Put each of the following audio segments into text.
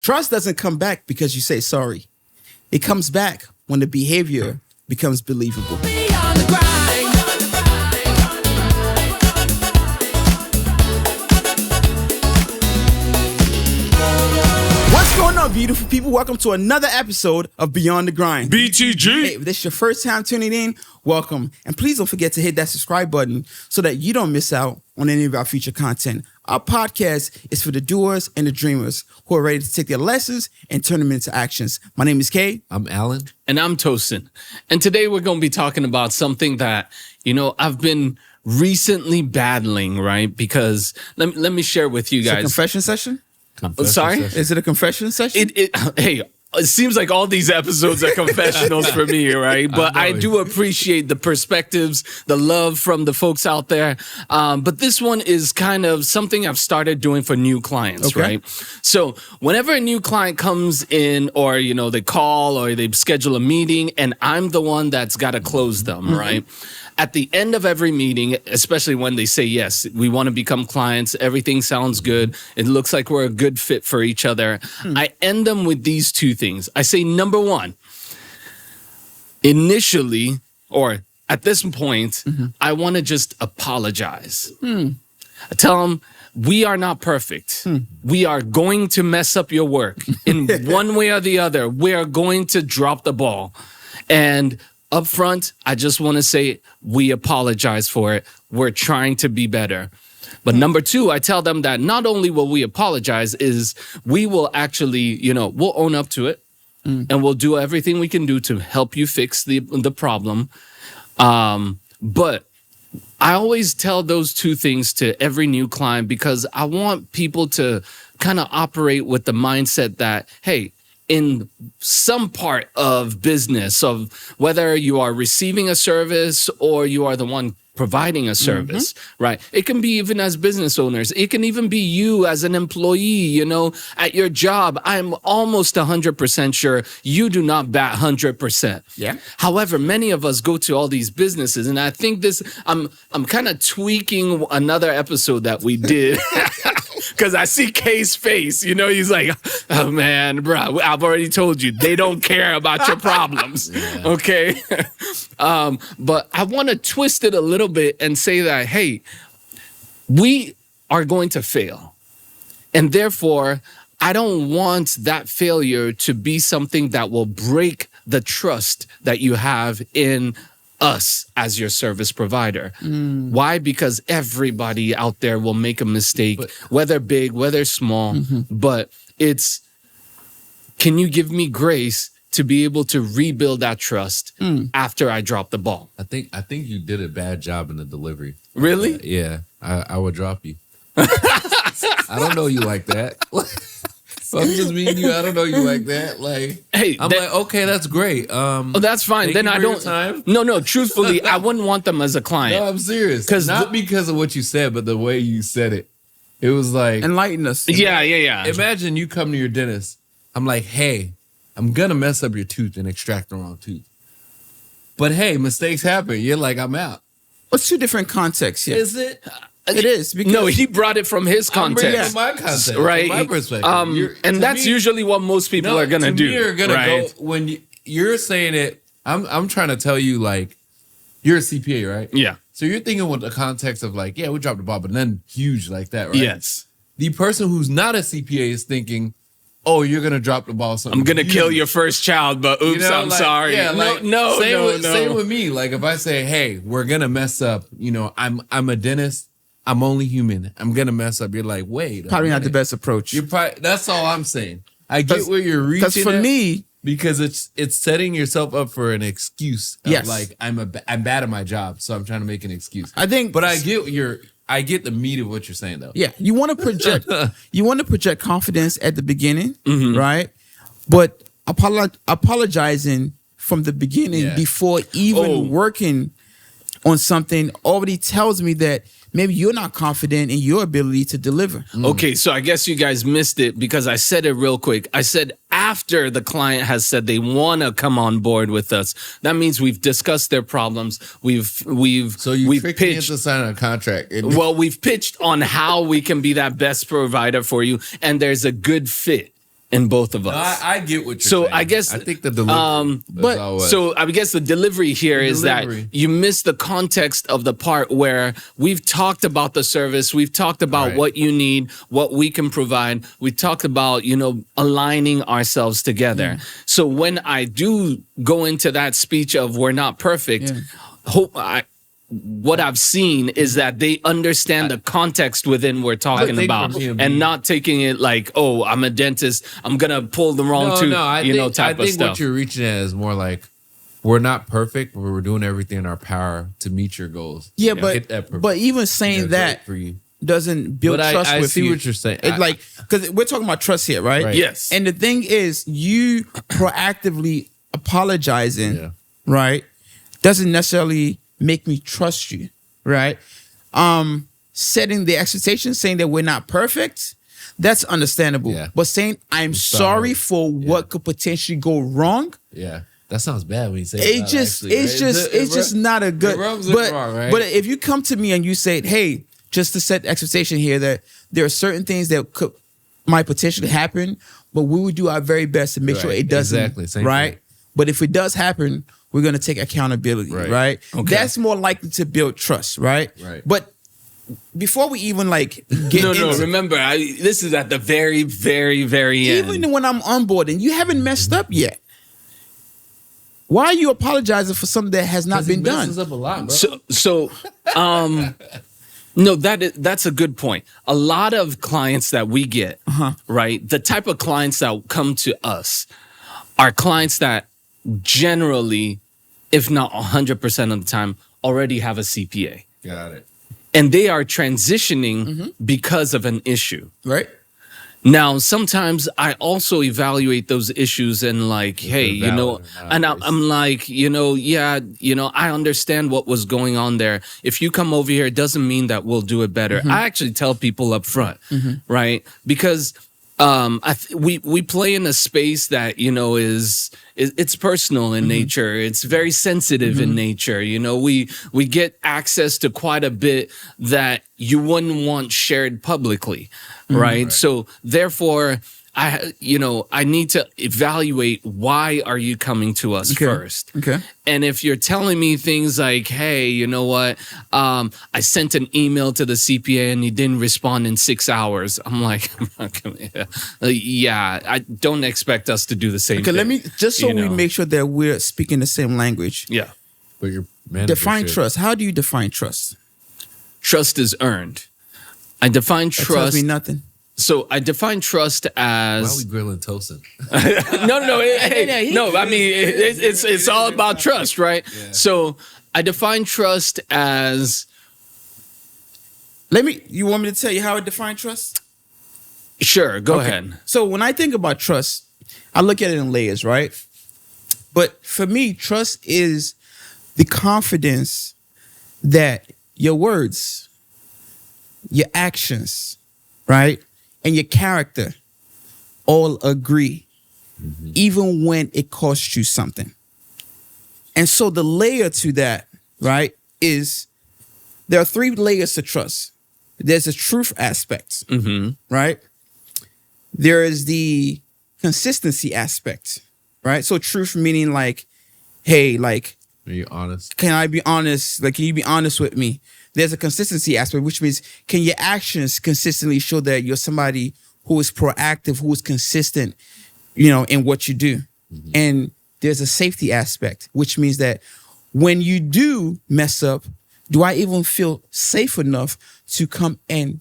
Trust doesn't come back because you say sorry. It comes back when the behavior becomes believable. Beyond the grind. What's going on, beautiful people? Welcome to another episode of Beyond the Grind. BTG. Hey, if this is your first time tuning in, welcome. And please don't forget to hit that subscribe button so that you don't miss out on any of our future content. Our podcast is for the doers and the dreamers who are ready to take their lessons and turn them into actions. My name is Kay. I'm Alan. And I'm Tosin. And today we're going to be talking about something that, I've been recently battling, right? Because let me share with you It's a guys. confession session? Sorry? Is it a confession session? It seems like all these episodes are confessionals for me, right? But I do appreciate the perspectives, the love from the folks out there. But this one is kind of something I've started doing for new clients, right? So whenever a new client comes in or, they call or they schedule a meeting and I'm the one that's got to close them, right? At the end of every meeting, especially when they say, yes, we want to become clients, everything sounds good, it looks like we're a good fit for each other, I end them with these two things. I say, number one, initially, or at this point, I want to just apologize. I tell them, we are not perfect. We are going to mess up your work in one way or the other. We are going to drop the ball. And up front, I just want to say we apologize for it. We're trying to be better. But number two, I tell them that not only will we apologize, is we will actually, we'll own up to it and we'll do everything we can do to help you fix the problem. But I always tell those two things to every new client because I want people to kind of operate with the mindset that, hey, in some part of business, of whether you are receiving a service or you are the one providing a service, right? It can be even as business owners. It can even be you as an employee, at your job. I'm almost 100% sure you do not bat 100%. Yeah. However, many of us go to all these businesses, and I think I'm kind of tweaking another episode that we did. Because I see Kay's face, he's like, oh man, bro, I've already told you, they don't care about your problems, okay? But I want to twist it a little bit and say that, hey, we are going to fail. And therefore, I don't want that failure to be something that will break the trust that you have in us as your service provider. Why? Because everybody out there will make a mistake, whether big, whether small, but it's, can you give me grace to be able to rebuild that trust after I drop the ball? I think you did a bad job in the delivery. Really? Yeah, I would drop you. I don't know you like that. So I'm just meeting you. I don't know you like that. Like, hey, I'm like, okay, that's great. That's fine. Then I don't. Time. No. Truthfully, I wouldn't want them as a client. No, I'm serious. Not because of what you said, but the way you said it. It was like, Enlighten us. Yeah. Imagine you come to your dentist. I'm like, hey, I'm gonna mess up your tooth and extract the wrong tooth. But hey, mistakes happen. You're like, I'm out. What's two different contexts here? Is it? It is. Because No, he brought it from his context. From my context, right? from my perspective. And that's usually what most people are gonna do. You're gonna right? go when you're saying it. I'm trying to tell you, like, you're a CPA, right? Yeah. So you're thinking with the context of like, yeah, we dropped the ball, but then huge like that, right? Yes. The person who's not a CPA is thinking, oh, you're gonna drop the ball. I'm gonna kill your first child, but oops, I'm sorry. Yeah, like, no. Same with me. Like if I say, hey, we're gonna mess up. I'm a dentist. I'm only human. I'm gonna mess up. You're like, wait. probably not the best approach. That's all I'm saying. I get where you're reaching. Because for me, because it's setting yourself up for an excuse. Of Yes. Like I'm bad at my job, so I'm trying to make an excuse. I think, But I get the meat of what you're saying though. yeah, you want to project confidence at the beginning, right? But apologizing from the beginning before even working on something already tells me that maybe you're not confident in your ability to deliver. Okay, so I guess you guys missed it because I said it real quick. I said after the client has said they want to come on board with us. That means we've discussed their problems. We've So you tricked me pitched into signing a contract. Well, we've pitched on how we can be that best provider for you, and there's a good fit. in both of us. I get what you're So saying. I guess I think the delivery. so I guess the delivery here is delivery. that you miss the context of the part where we've talked about the service, we've talked about Right. what you need, what we can provide. We talked about, aligning ourselves together. So when I do go into that speech of we're not perfect, what I've seen is that they understand the context within we're talking think about, for me, and not taking it like, oh, I'm a dentist, I'm gonna pull the wrong tooth, I type think of stuff. what you're reaching at is more like we're not perfect, but we're doing everything in our power to meet your goals. Yeah, Hit that but even saying that for you. doesn't build But trust I with see you. what you're saying. Because we're talking about trust here, right? Right. Yes. And the thing is, you proactively apologizing, right, doesn't necessarily make me trust you, right? Setting the expectation, saying that we're not perfect, that's understandable. Yeah. But saying I'm sorry for what could potentially go wrong, Yeah. That sounds bad when you say it's just not a good. Wrong, right? But if you come to me and you say, hey, just to set the expectation here that there are certain things that might potentially happen, but we will do our very best to make sure it doesn't. Exactly. Same right. thing. But if it does happen, we're going to take accountability. Right. Okay. That's more likely to build trust. Right. Right. But before we even get No. Remember, this is at the very, very, very end. even when I'm on board and you haven't messed up yet, why are you apologizing for something that has not been done? Messes up a lot, bro. No, that's a good point. A lot of clients that we get, right? The type of clients that come to us are clients that generally, if not 100% of the time, already have a CPA. Got it. And they are transitioning because of an issue. Right. Now, sometimes I also evaluate those issues and like, hey, valid and I'm like, I understand what was going on there. If you come over here, it doesn't mean that we'll do it better. I actually tell people up front, right? Because we play in a space that it's personal in nature. It's very sensitive in nature. We get access to quite a bit that you wouldn't want shared publicly, right? So therefore, I need to evaluate why are you coming to us first. Okay. And if you're telling me things like, hey, you know what? I sent an email to the CPA and he didn't respond in 6 hours. I'm like, I'm not gonna, I don't expect us to do the same thing. Let me, just so we make sure that we're speaking the same language. Yeah. But your manager Define should. trust. How do you define trust? Trust is earned. I define That tells trust. me nothing. So I define trust Why are as we grilling Tosin? no. I mean, it's all about trust, right? Yeah. So I define trust as You want me to tell you how I define trust? sure. Go ahead. So when I think about trust, I look at it in layers, right? But for me, trust is the confidence that your words, your actions, right, and your character all agree, even when it costs you something. And so the layer to that, right, is there are 3 layers to trust. There's a truth aspect, right? There is the consistency aspect, right? So truth meaning like, hey, like, Are you honest? can I be honest? Like, can you be honest with me? There's a consistency aspect, which means can your actions consistently show that you're somebody who is proactive, who is consistent, in what you do? And there's a safety aspect, which means that when you do mess up, do I even feel safe enough to come and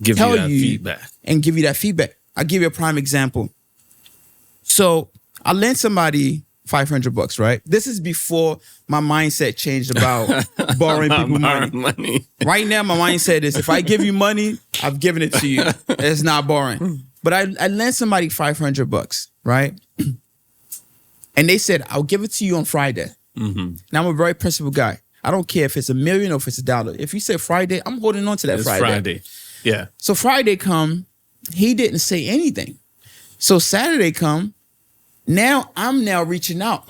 Give tell you that you feedback. and give you that feedback? I'll give you a prime example. So I lent somebody $500, right? This is before my mindset changed about borrowing people money. Right now, my mindset is if I give you money, I've given it to you. It's not borrowing. But I lent somebody $500, right? And they said, I'll give it to you on Friday. Now, I'm a very principled guy. I don't care if it's $1 million or if it's $1. If you say Friday, I'm holding on to that It's Friday. Friday. Yeah. So Friday come, he didn't say anything. So Saturday come, now I'm reaching out,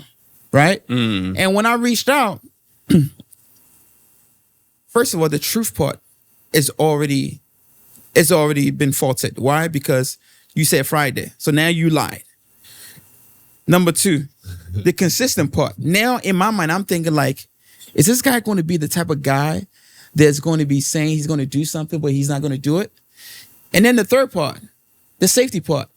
right? And when I reached out, first of all, the truth part is already been faulted. Why? Because You said Friday. So now you lied. Number 2, the consistent part. Now in my mind, I'm thinking like, is this guy going to be the type of guy that's going to be saying he's going to do something, but he's not going to do it? And then the third part, the safety part.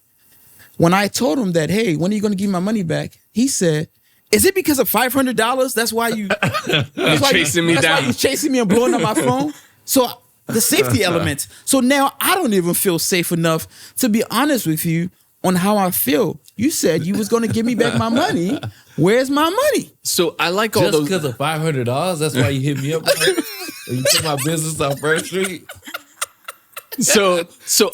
When I told him that, hey, when are you going to give me my money back? He said, is it because of $500? That's why you chasing me down. That's why you chasing me and blowing up my phone. So the safety element. So now I don't even feel safe enough to be honest with you on how I feel. You said you was going to give me back my money. Where's my money? So I like all Just those. because of $500, that's why you hit me up. You took my business on First Street. So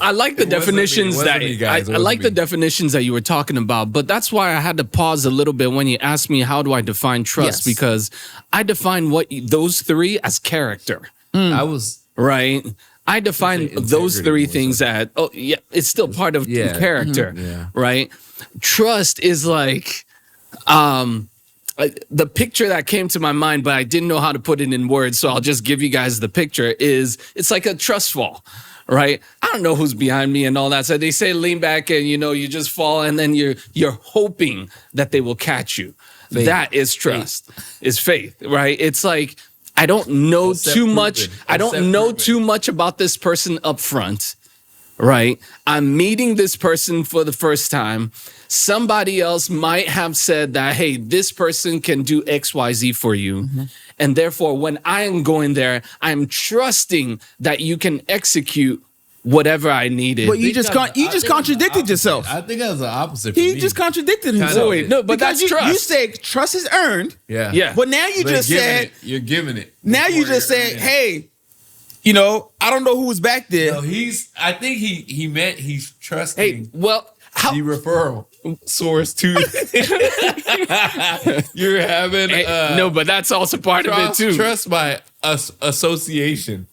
I like the definitions wasn't that me, guys. It I like wasn't the me. definitions that you were talking about, but that's why I had to pause a little bit when you asked me how do I define trust, Yes. because I define those 3 as character, I was right? I define Integrity those 3 more things so. it's still part of Yeah. character, Yeah. right? Trust is like the picture that came to my mind, but I didn't know how to put it in words, so I'll just give you guys the picture. It's like a trust fall, right? I don't know who's behind me and all that. So they say lean back and you just fall, and then you're hoping that they will catch you. Faith. That is trust. Is faith, right? It's like I don't know Except too proven. much. I don't Except know proven. too much about this person up front. Right? I'm meeting this person for the first time. Somebody else might have said that, hey, this person can do XYZ for you. Mm-hmm. And therefore, when I am going there, I'm trusting that you can execute whatever I needed. But you just contradicted yourself. I think that was the opposite for He me. just contradicted Kind himself. of. Wait, no, but Because that's trust. You said trust is earned. Yeah. Yeah. But now you But just giving said, it, you're giving it. now you before just you're said, earning it. hey, I don't know who was back there. No, I think he meant he's trusting Hey, well, how? the referral source to you're having No, but that's also part of it too. trust by association.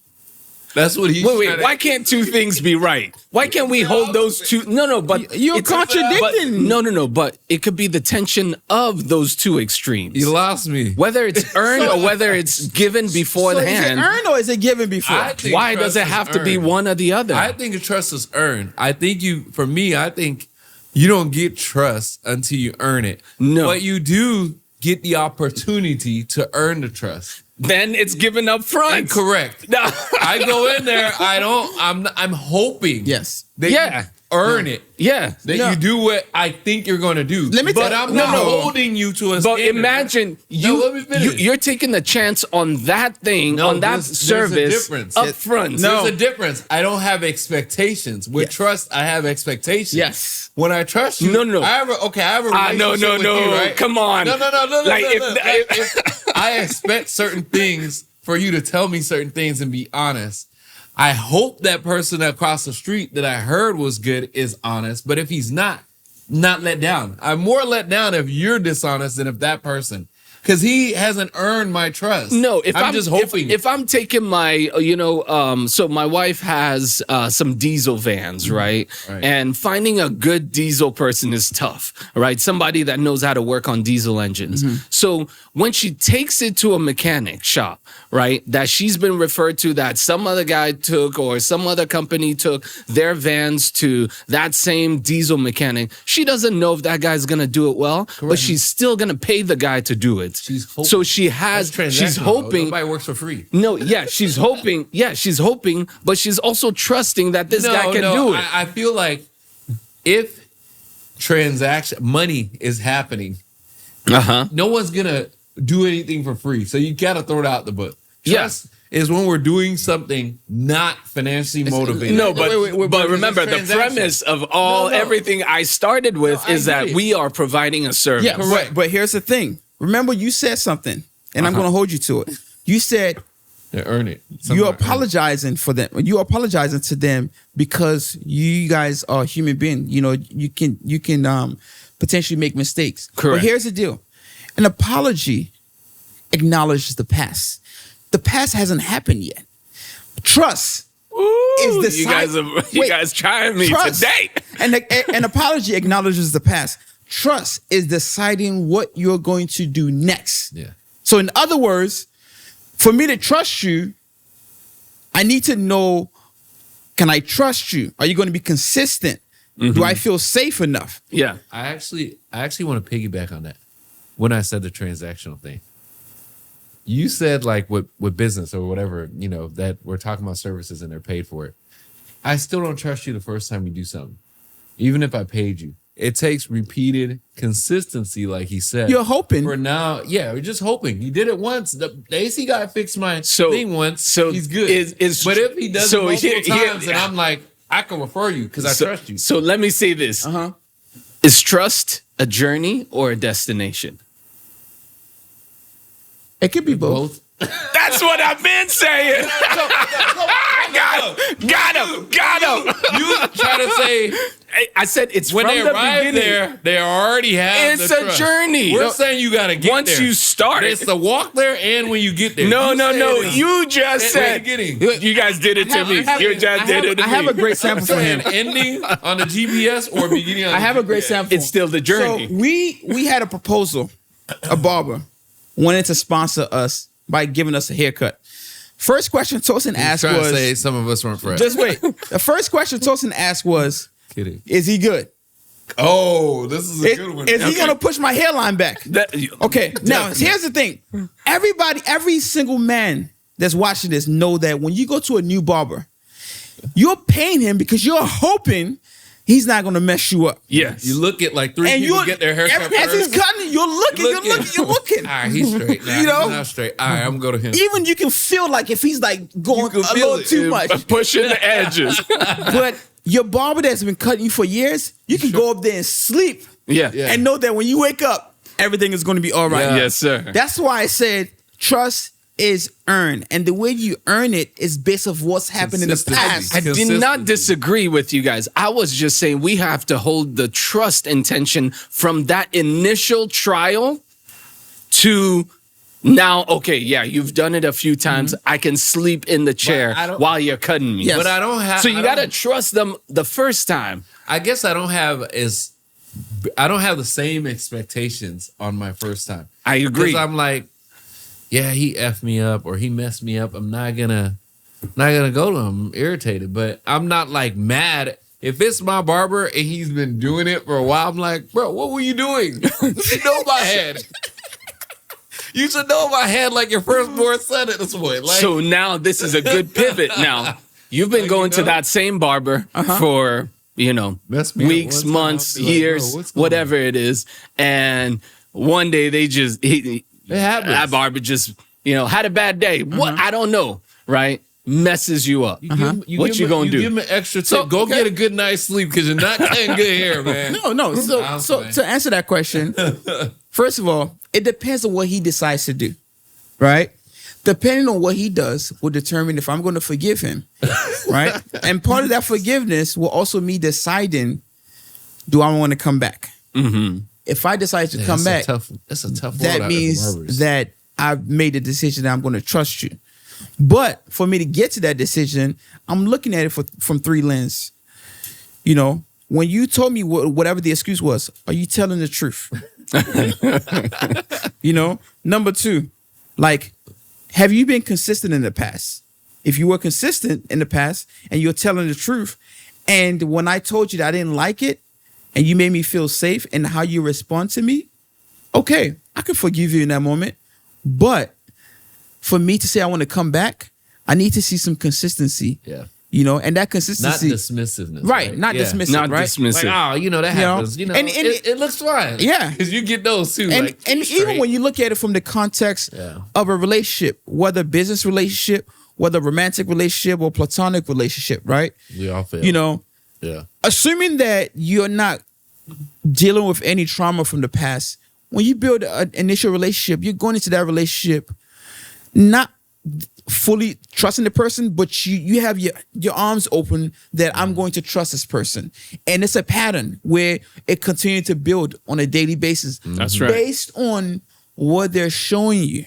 That's what he's Wait, trying to- why can't 2 things be right? Why can't we hold those 2? No, but You're it's- contradicting. But, no, but it could be the tension of those 2 extremes. You lost me. Whether it's earned or whether it's given So beforehand. is it earned or is it given before? I think Why does trust it is have to be earned. one or the other? I think trust is earned. I think I think you don't get trust until you earn it. No. But you do get the opportunity to earn the trust. Then it's given up front. Incorrect. No. I go in there, I'm hoping Yes. that Yeah. you earn it. Yeah. That No. you do what I think you're going to do. Let me but tell- I'm no, not no. holding you to a But standard. imagine No, let me finish. you're taking the chance on that thing, No, on that there's a service difference. up front. No. There's a difference. I don't have expectations. With Yes. trust, I have expectations. Yes. When I trust you, No. I have a relationship no, with you, right? Come on. No. Like, If I expect certain things for you to tell me certain things and be honest. I hope that person across the street that I heard was good is honest. But if he's not let down. I'm more let down if you're dishonest than if that person. Because he hasn't earned my trust. No, if I'm just hoping. if I'm taking my, so my wife has some diesel vans, right? Right. And finding a good diesel person is tough, right? Somebody that knows how to work on diesel engines. So when she takes it to a mechanic shop, right, that she's been referred to, that some other guy took or some other company took their vans to that same diesel mechanic, she doesn't know if that guy's gonna do it well, but she's still gonna pay the guy to do it. She's hoping. So she's That's transactional, hoping. Nobody works for free. No, yeah, she's hoping. Yeah, she's hoping, but she's also trusting that this guy can do it. I feel like if money is happening, no one's gonna do anything for free. So you gotta throw it out the book. Trust is when we're doing something not financially motivated. No, but Wait, but remember it's the transaction. premise of all No. everything I started with No, I is that agree. we are providing a service. Yeah, but here's the thing. Remember, you said something, and I'm going to hold you to it. You said They earn it. you're apologizing for them. You're apologizing to them because you guys are human beings. You can potentially make mistakes. Correct. But here's the deal: an apology acknowledges the past. The past hasn't happened yet. Trust is the you guys trying me Trust. today. And an apology acknowledges the past. Trust is deciding what you're going to do next. Yeah. So in other words, for me to trust you, I need to know, can I trust you? Are you going to be consistent? Do I feel safe enough? Yeah. I actually want to piggyback on that. When I said the transactional thing, you said like with business or whatever, that we're talking about services and they're paid for it. I still don't trust you the first time you do something, even if I paid you. It takes repeated consistency, like he said. You're hoping. For now, yeah, we're just hoping. You did it once. The AC guy fixed my thing once. So he's good. But if he does it multiple times, and I'm like, I can refer you because I trust you. So let me say this. Is trust a journey or a destination? It could be both. That's what I've been saying. Got him. You try to say... I said it's when from they the arrive beginning. there, they already have It's the a trust. journey. We're saying you got to get once there. you start. It's the walk there and when you get there. No. You You just said you guys did it to me. You just did it to me. I have a great sample for him. Ending on the GPS or beginning on the I have a great GPS. sample. It's still the journey. So we had a proposal. A barber wanted to sponsor us by giving us a haircut. First question Tosin asked Trying was... to say some of us weren't fresh. Just wait. The first question Tosin asked was... Kidding. Is he good? Oh, this is a good one. Is he going to push my hairline back? Okay. Now, here's the thing. Every single man that's watching this know that when you go to a new barber, you're paying him because you're hoping he's not going to mess you up. Yes. You look at like three people get their hair cut as he's cutting, you're looking. All right, he's straight now. You know? He's not straight. All right, I'm going to go to him. Even you can feel like if he's like going a feel little it. too much. Pushing the edges. But your barber that's been cutting you for years, you can go up there and sleep. Yeah. And know that when you wake up, everything is going to be all right. Yeah. Yes, sir. That's why I said trust is earned. And the way you earn it is based off what's happened in the past. I did not disagree with you guys. I was just saying we have to hold the trust intention from that initial trial to now, okay, yeah, you've done it a few times. I can sleep in the chair while you're cutting me. Yes. But I don't have... So you got to trust them the first time. I guess I don't have the same expectations on my first time. I agree. Because I'm like, yeah, he effed me up or he messed me up. I'm not gonna go to him. I'm irritated, but I'm not like mad. If it's my barber and he's been doing it for a while, I'm like, bro, what were you doing? You know my head. You should know my head like your firstborn son at this point. Like, So now this is a good pivot. Now, you've been going to that same barber for, Messed me up weeks, one time. months, I'll be like, years, bro, what's going whatever it is. And one day they just, It happens. that barber just, had a bad day. What? I don't know, right? Messes you up. What you gonna do? Give him an extra tip. Go get a good night's sleep because you're not getting good hair, man. No. So to answer that question, first of all, it depends on what he decides to do, right? Depending on what he does will determine if I'm going to forgive him, right? And part of that forgiveness will also me deciding, do I want to come back? If I decide to come back, that's a tough that means that I've made a decision that I'm going to trust you. But for me to get to that decision, I'm looking at it from three lenses. When you told me whatever the excuse was, are you telling the truth? Number two, like, have you been consistent in the past? If you were consistent in the past and you're telling the truth, and when I told you that I didn't like it and you made me feel safe in how you respond to me, okay, I can forgive you in that moment. But for me to say I want to come back, I need to see some consistency. Yeah. And that consistency. Not dismissiveness. Right. Not dismissive. Not right? dismissive. Like, that happens. And it looks fine. Yeah. Because you get those too. And even when you look at it from the context of a relationship, whether business relationship, whether romantic relationship or platonic relationship, right? We all fail. Assuming that you're not dealing with any trauma from the past, when you build an initial relationship, you're going into that relationship not fully trusting the person, but you have your arms open that I'm going to trust this person. And it's a pattern where it continues to build on a daily basis. That's right. Based on what they're showing you.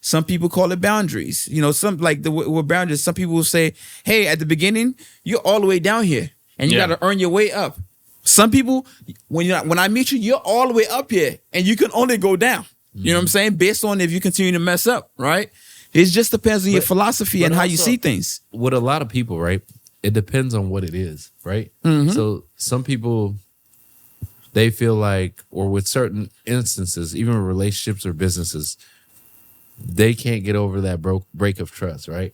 Some people call it boundaries. Some like the word boundaries. Some people will say, hey, at the beginning, you're all the way down here and you got to earn your way up. Some people, when I meet you, you're all the way up here and you can only go down. You know what I'm saying? Based on if you continue to mess up, right? It just depends on your philosophy and how you see things. With a lot of people, right? it depends on what it is, right? So some people, they feel like, or with certain instances, even relationships or businesses, they can't get over that break of trust, right?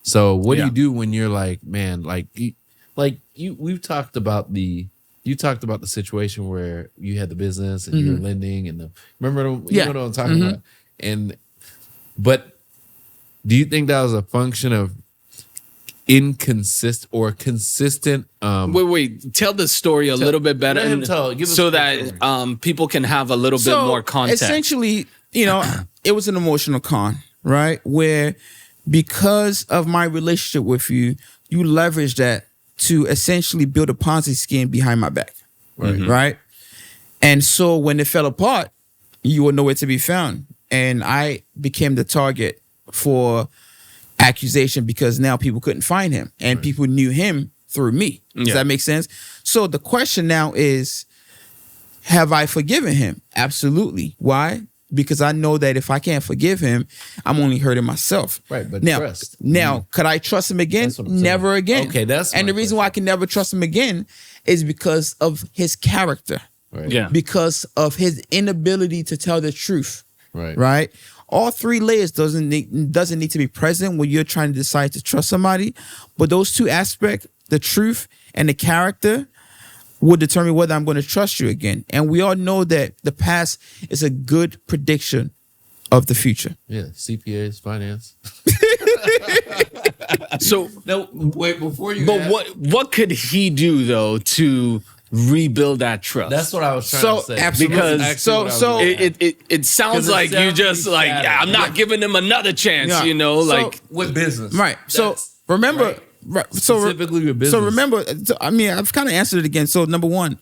So what do you do when you're like, man, we've talked about you talked about the situation where you had the business and you were lending and remember, you know what I'm talking about? But do you think that was a function of consistent? Wait. Tell the story a little bit better, so that people can have a little bit more context. Essentially, it was an emotional con, right? Where because of my relationship with you, you leveraged that to essentially build a Ponzi scheme behind my back, right? And so when it fell apart, you were nowhere to be found, and I became the target for accusation because now people couldn't find him, and people knew him through me. Does that make sense? So the question now is, have I forgiven him? Absolutely. Why? Because I know that if I can't forgive him, I'm only hurting myself. Right, but trust. Now, could I trust him again? Never again. Okay, that's and the reason why I can never trust him again is because of his character. Right. Yeah. Because of his inability to tell the truth. Right. Right. All three layers doesn't need to be present when you're trying to decide to trust somebody, but those two aspects, the truth and the character, will determine whether I'm going to trust you again. And we all know that the past is a good prediction of the future. Yeah, CPAs, finance. So no, wait, before you. But what could he do though to rebuild that trust? That's what I was trying to say. Absolutely. Because it sounds like you just like, I'm not giving him another chance, like with business. Right. So remember. Right. Right. So specifically with business. So remember, I mean, I've kind of answered it again. So number one,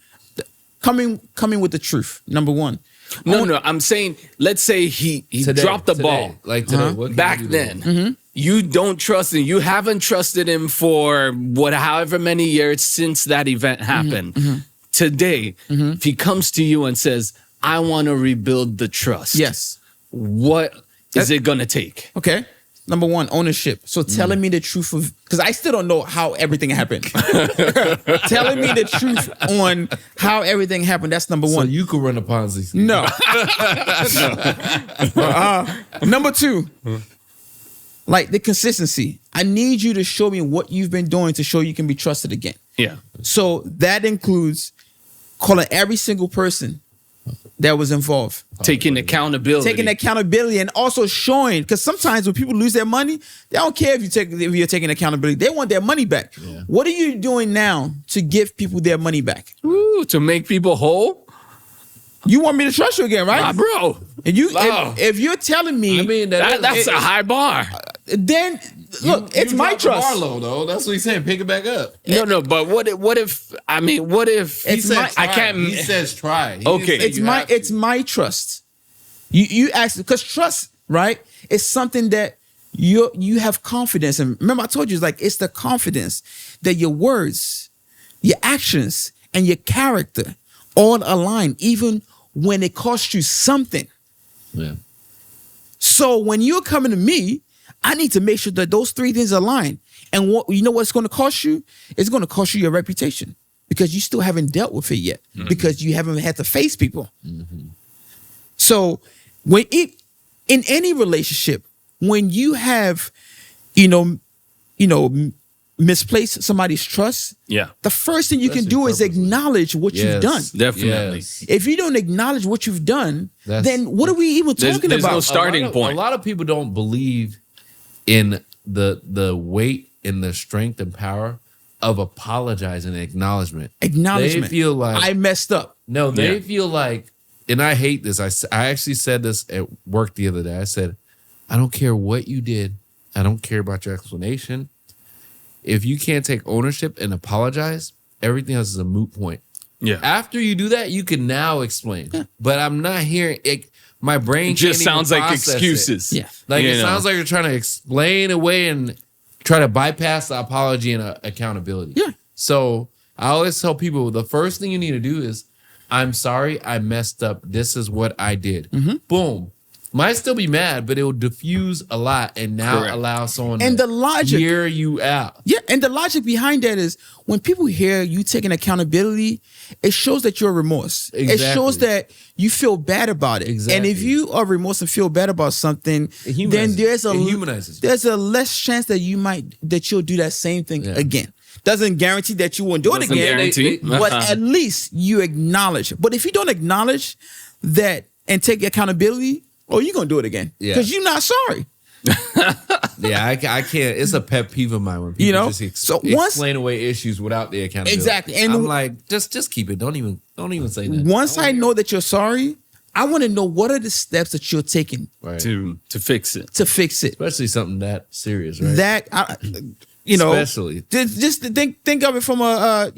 coming with the truth. Number one. No. I'm saying, let's say he dropped the ball. Like today. What back then. You don't trust him. You haven't trusted him for however many years since that event happened. Today, if he comes to you and says, I want to rebuild the trust. Yes. What is it going to take? Okay. Number one, ownership. So telling me the truth of, because I still don't know how everything happened. Telling me the truth on how everything happened. That's number one. So you could run a Ponzi scheme. No. Number two, like the consistency. I need you to show me what you've been doing to show you can be trusted again. Yeah. So that includes calling every single person that was involved. Taking accountability. And also showing, because sometimes when people lose their money, they don't care if you're taking accountability. They want their money back. Yeah. What are you doing now to give people their money back? Ooh, to make people whole? You want me to trust you again, right? Bro. And if you're telling me, I mean, that's a high bar. Then look, it's my trust. Bar low, though. That's what he's saying. Pick it back up. No. But what if he says try. Okay, it's my trust. You ask, because trust, right, is something that you have confidence in. Remember, I told you, it's the confidence that your words, your actions, and your character all align, even when it costs you something. Yeah. So when you're coming to me, I need to make sure that those three things align. And what's going to cost you? It's going to cost you your reputation, because you still haven't dealt with it yet, because you haven't had to face people. So in any relationship, when you have, misplaced somebody's trust, the first thing you can do is acknowledge what you've done. Definitely. Yes. If you don't acknowledge what you've done, then what are we even talking there's about? no starting point. A lot of people don't believe in the weight and the strength and power of apologizing and acknowledgement. They feel like I messed up. No, they feel like, and I hate this. I actually said this at work the other day. I said, I don't care what you did. I don't care about your explanation. If you can't take ownership and apologize, everything else is a moot point. Yeah. After you do that, you can now explain. But I'm not hearing it. My brain just can't sounds even like process excuses. It. Yeah. It sounds like you're trying to explain away and try to bypass the apology and accountability. Yeah. So I always tell people, the first thing you need to do is, I'm sorry, I messed up. This is what I did. Boom. might still be mad, but it will diffuse a lot and now allow someone and the logic hear you out. Yeah, and the logic behind that is when people hear you taking accountability, it shows that you're remorse. Exactly. It shows that you feel bad about it. Exactly. And if you are remorse and feel bad about something, then it humanizes. there's a less chance that you'll do that same thing again. Doesn't guarantee that you won't do it again, but at least you acknowledge. But if you don't acknowledge that and take accountability, you're gonna do it again because you're not sorry. I can't. It's a pet peeve of mine when people just explain away issues without the accountability. Exactly, and I'm like, just keep it. Don't even say that. Once I know that you're sorry, I want to know what are the steps that you're taking to fix it. To fix it, especially something that serious, right? Especially just think of it from a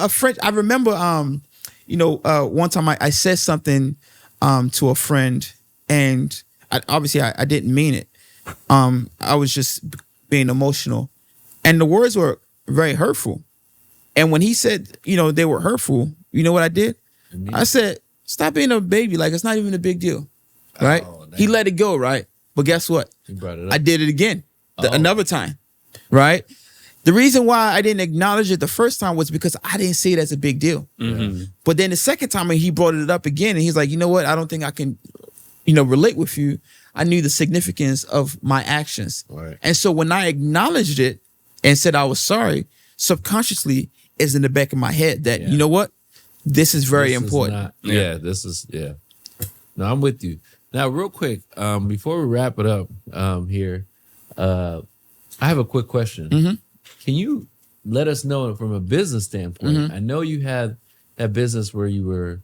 friend. I remember one time I said something to a friend, and I didn't mean it. I was just being emotional, and the words were very hurtful. And when he said, they were hurtful, you know what I did? I said, stop being a baby. Like, it's not even a big deal, right? He let it go, right? But guess what? He brought it up. I did it again, another time, right? The reason why I didn't acknowledge it the first time was because I didn't see it as a big deal. Mm-hmm. But then the second time he brought it up again, and he's like, you know what? I don't think I can, relate with you. I knew the significance of my actions. Right. And so when I acknowledged it and said I was sorry, subconsciously is in the back of my head that, you know what? This is very important. No, I'm with you. Now, real quick, before we wrap it up here, I have a quick question. Mm-hmm. Can you let us know from a business standpoint? Mm-hmm. I know you had that business where you were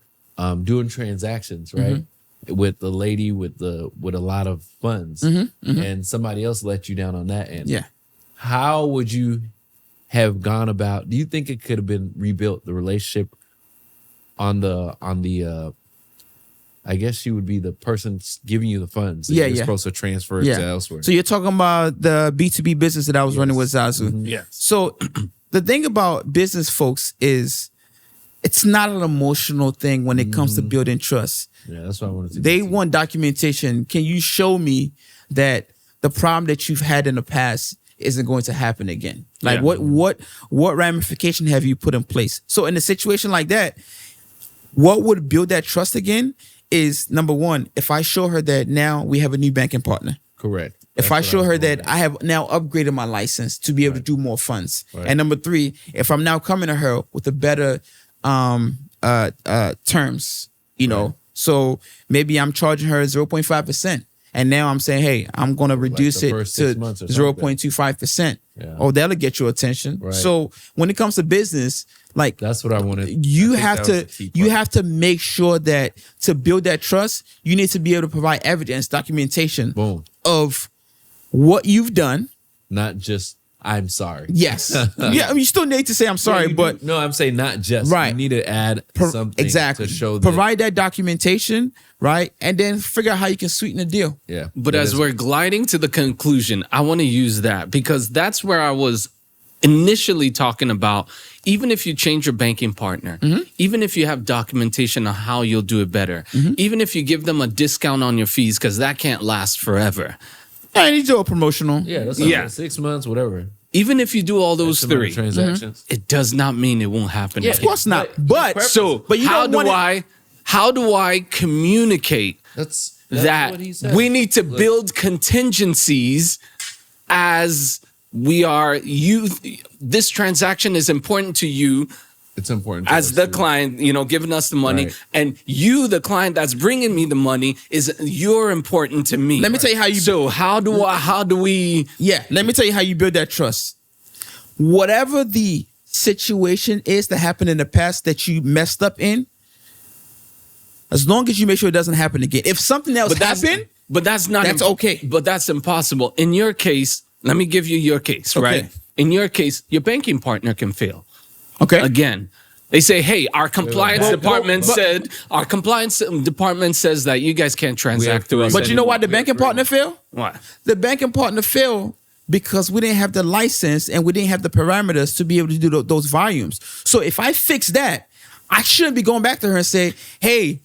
doing transactions, right? Mm-hmm. With the lady with a lot of funds, and somebody else let you down on that end. Yeah. How would you have gone about? Do you think it could have been rebuilt, the relationship on the I guess she would be the person giving you the funds. That you're supposed to transfer it to elsewhere. So you're talking about the B2B business that I was running with Zazu. Mm-hmm. Yes. So the thing about business folks is it's not an emotional thing when it comes to building trust. Yeah, that's what I wanted to do. They want documentation. Can you show me that the problem that you've had in the past isn't going to happen again? Like what ramification have you put in place? So in a situation like that, what would build that trust again is, number one, if I show her that now we have a new banking partner. Correct. If I show her that I have now upgraded my license to be able to do more funds. Right. And number three, if I'm now coming to her with a better terms, so maybe I'm charging her 0.5%. And now I'm saying, hey, I'm going to reduce it to 0.25%. Yeah. Oh, that'll get your attention. Right. So when it comes to business, like that's what I wanted. You have to make sure that to build that trust, you need to be able to provide evidence, documentation of what you've done. Not just I'm sorry. Yes. You still need to say I'm sorry, but no, I'm saying not just. Right. You need to add something exactly to show. Provide that documentation, right, and then figure out how you can sweeten the deal. Yeah. But as we're gliding to the conclusion, I want to use that because that's where I was initially talking about. Even if you change your banking partner, even if you have documentation on how you'll do it better, even if you give them a discount on your fees, because that can't last forever. And you do a promotional. Yeah, that's like 6 months, whatever. Even if you do all those three transactions, it does not mean it won't happen. Yeah, of course not. But how do I communicate that what he said. we need to build contingencies as we are this transaction is important to you. It's important to as the client, giving us the money, and you, the client that's bringing me the money, you're important to me. Let me tell you how you. So how do we? Yeah, let me tell you how you build that trust. Whatever the situation is that happened in the past that you messed up in, as long as you make sure it doesn't happen again. If something else happened, that's okay. But that's impossible. In your case, let me give you your case, right? In your case, your banking partner can fail. Okay. Again, they say, "Hey, our compliance department said that you guys can't transact through us." But you know why the banking partner failed? Why? The banking partner failed because we didn't have the license and we didn't have the parameters to be able to do those volumes. So if I fix that, I shouldn't be going back to her and say, "Hey,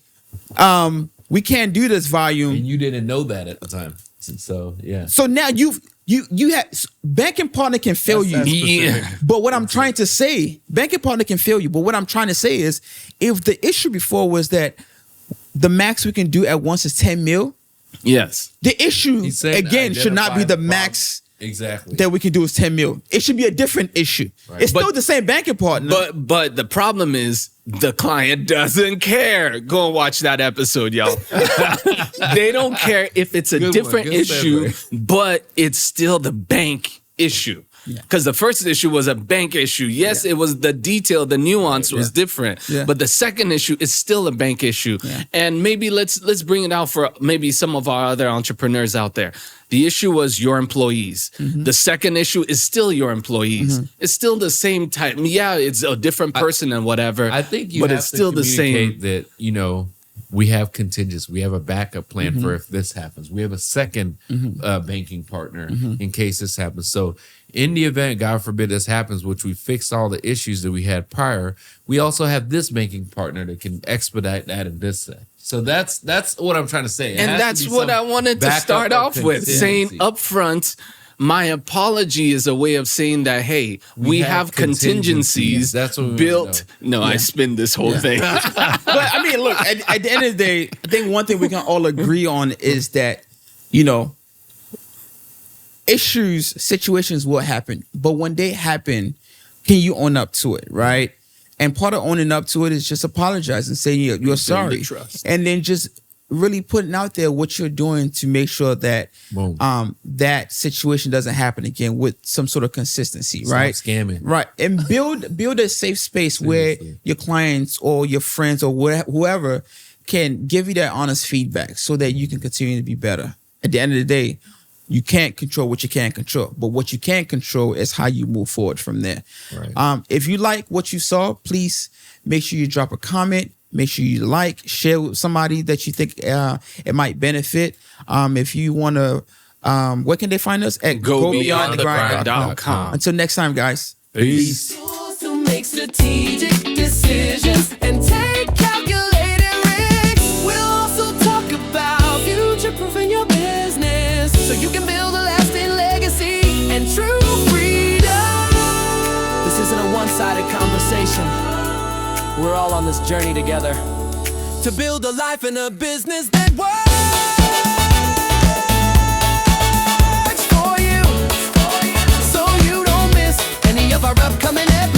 we we can't do this volume. And you didn't know that at the time. So yeah. So now you have banking partner can fail you. Yeah. But what I'm trying to say, banking partner can fail you. But what I'm trying to say is, if the issue before was that the max we can do at once is 10 mil, Yes. the issue again should not be the max exactly that we can do is 10 mil. It should be a different issue. Right. It's still the same banking partner. But the problem is the client doesn't care. Go and watch that episode, y'all. They don't care if it's a different issue, but it's still the bank issue. Because the first issue was a bank issue. Yes, it was the detail, the nuance was different. But the second issue is still a bank issue. And maybe let's bring it out for maybe some of our other entrepreneurs out there. The issue was your employees. The second issue is still your employees. It's still the same type. Yeah, it's a different person and whatever. I think but it's still the same. That, you know, we have contingency. We have a backup plan for if this happens. We have a second banking partner in case this happens. So in the event, God forbid, this happens, which we fixed all the issues that we had prior, we also have this banking partner that can expedite that and this. So that's what I'm trying to say. And that's what I wanted to start off with, saying upfront, my apology is a way of saying that, hey, we have contingencies that's what we built. No, I spin this whole thing. But I mean, look, at the end of the day, I think one thing we can all agree on is that, you know, situations will happen. But when they happen, can you own up to it, right? And part of owning up to it is just apologizing and saying you're sorry. And then just really putting out there what you're doing to make sure that that situation doesn't happen again with some sort of consistency, right? Scamming. Right. And build a safe space where your clients or your friends or whoever can give you that honest feedback so that you can continue to be better. At the end of the day, you can't control what you can't control, but what you can control is how you move forward from there. Right. If you like what you saw, please make sure you drop a comment. Make sure you share with somebody that you think it might benefit. If you want to, where can they find us? At GoBeyondTheGrind.com. Until next time, guys. Peace. To make strategic decisions and take calculated risks. We'll also talk about future-proofing your business so you can build a lasting legacy and true freedom. This isn't a one-sided conversation. We're all on this journey together to build a life and a business that works for you, so you don't miss any of our upcoming episodes.